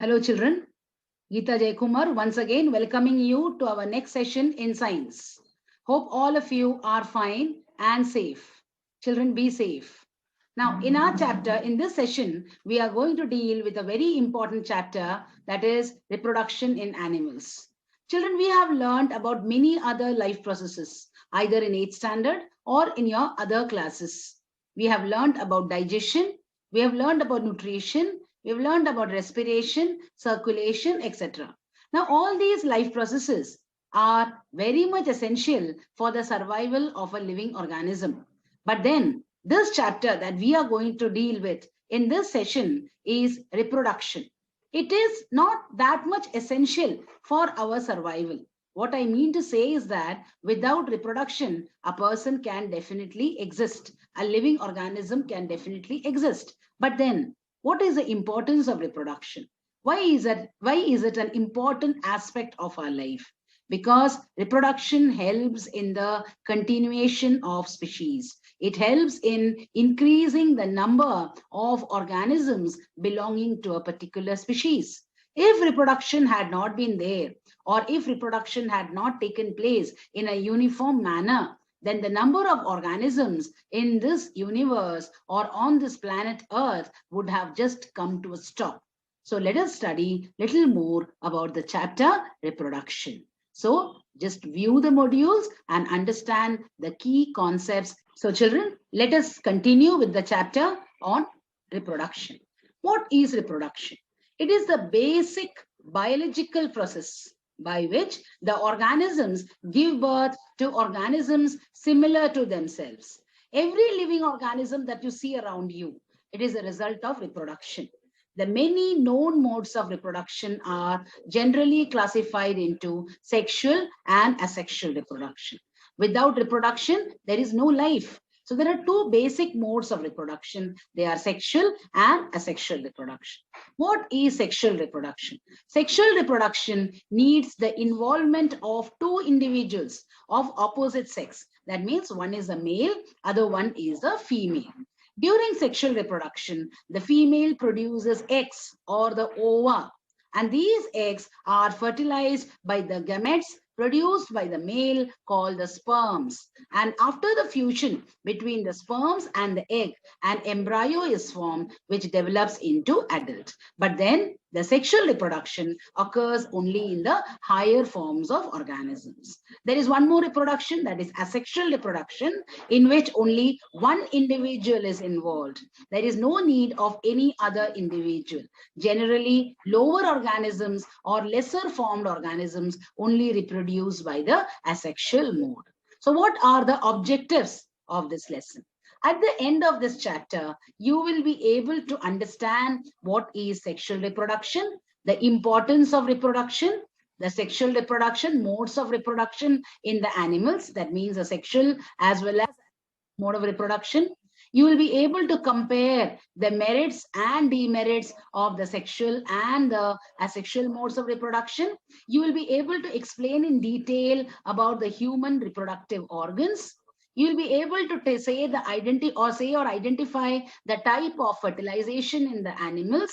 Hello children, Geeta Jaykumar once again welcoming you to our next session in science. Hope all of you are fine and safe. Children, be safe. Now, in our chapter, in this session, we are going to deal with a very important chapter, that is reproduction in animals. Children, we have learned about many other life processes, either in 8th standard or in your other classes. We have learned about digestion, we have learned about nutrition, we have learned about respiration, circulation, etc. Now, all these life processes are very much essential for the survival of a living organism. But then, this chapter that we are going to deal with in this session is reproduction. It is not that much essential for our survival. What I mean to say is that without reproduction, a person can definitely exist. A living organism can definitely exist. But then, what is the importance of reproduction? Why is it an important aspect of our life? Because reproduction helps in the continuation of species. It helps in increasing the number of organisms belonging to a particular species. If reproduction had not been there, or if reproduction had not taken place in a uniform manner, then the number of organisms in this universe or on this planet Earth would have just come to a stop. So let us study little more about the chapter reproduction. So just view the modules and understand the key concepts. So children, let us continue with the chapter on reproduction. What is reproduction? It is the basic biological process by which the organisms give birth to organisms similar to themselves. Every living organism that you see around you, it is a result of reproduction. The many known modes of reproduction are generally classified into sexual and asexual reproduction. Without reproduction, there is no life. So there are two basic modes of reproduction. They are sexual and asexual reproduction. What is sexual reproduction? Sexual reproduction needs the involvement of two individuals of opposite sex. That means one is a male, other one is a female. During sexual reproduction, the female produces eggs or the ova, and these eggs are fertilized by the gametes produced by the male called the sperms. And after the fusion between the sperms and the egg, an embryo is formed which develops into adult. But then the sexual reproduction occurs only in the higher forms of organisms. There is one more reproduction, that is asexual reproduction, in which only one individual is involved. There is no need of any other individual. Generally, lower organisms or lesser formed organisms only reproduce by the asexual mode. So what are the objectives of this lesson? At the end of this chapter, you will be able to understand what is sexual reproduction, the importance of reproduction, the sexual reproduction, modes of reproduction in the animals, that means the sexual as well as mode of reproduction. You will be able to compare the merits and demerits of the sexual and the asexual modes of reproduction. You will be able to explain in detail about the human reproductive organs. You will be able to say the identify the type of fertilization in the animals.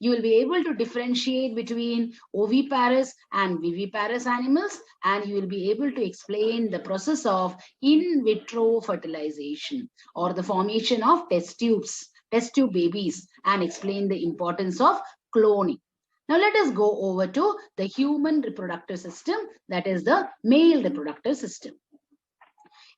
You will be able to differentiate between oviparous and viviparous animals, and you will be able to explain the process of in vitro fertilization or the formation of test tube babies, and explain the importance of cloning. Now let us go over to the human reproductive system, that is the male reproductive system.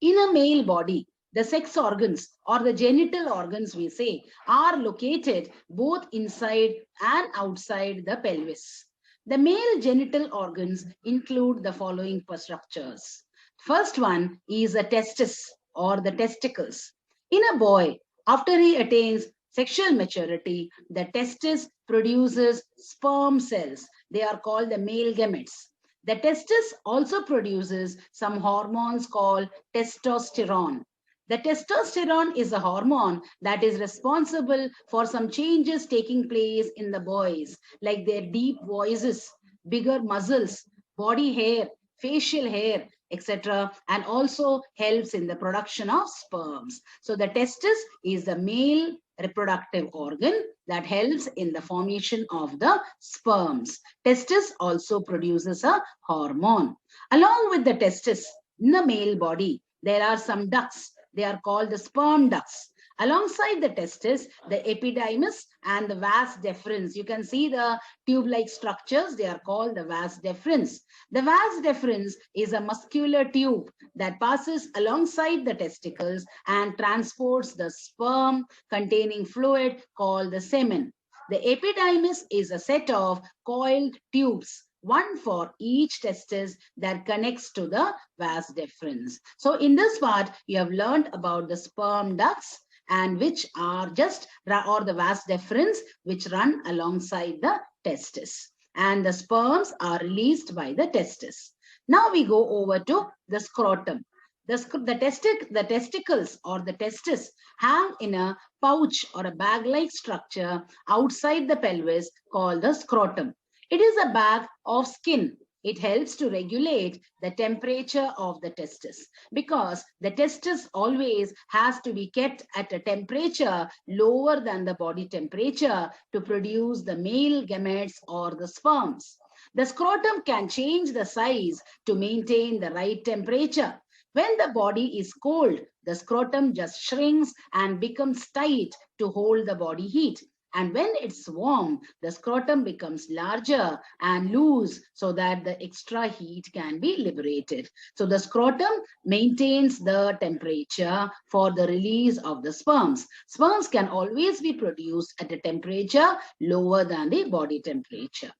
In a male body, the sex organs or the genital organs, we say, are located both inside and outside the pelvis. The male genital organs include the following structures. First one is the testis or the testicles. In a boy, after he attains sexual maturity, the testis produces sperm cells. They are called the male gametes. The testis also produces some hormones called testosterone. The testosterone is a hormone that is responsible for some changes taking place in the boys, like their deep voices, bigger muscles, body hair, facial hair, etc., and also helps in the production of sperms. So the testis is the male reproductive organ that helps in the formation of the sperms. Testis also produces a hormone. Along with the testis, in the male body, there are some ducts. They are called the sperm ducts. Alongside the testis, the epididymis and the vas deferens. You can see the tube-like structures. They are called the vas deferens. The vas deferens is a muscular tube that passes alongside the testicles and transports the sperm containing fluid called the semen. The epididymis is a set of coiled tubes, one for each testis, that connects to the vas deferens. So in this part, you have learned about the sperm ducts, and which are just, or the vas deferens, which run alongside the testis. And the sperms are released by the testis. Now we go over to the scrotum. The testicles or the testis hang in a pouch or a bag-like structure outside the pelvis called the scrotum. It is a bag of skin. It helps to regulate the temperature of the testis, because the testis always has to be kept at a temperature lower than the body temperature to produce the male gametes or the sperms. The scrotum can change the size to maintain the right temperature. When the body is cold, the scrotum just shrinks and becomes tight to hold the body heat. And when it's warm, the scrotum becomes larger and loose so that the extra heat can be liberated. So the scrotum maintains the temperature for the release of the sperms. Sperms can always be produced at a temperature lower than the body temperature.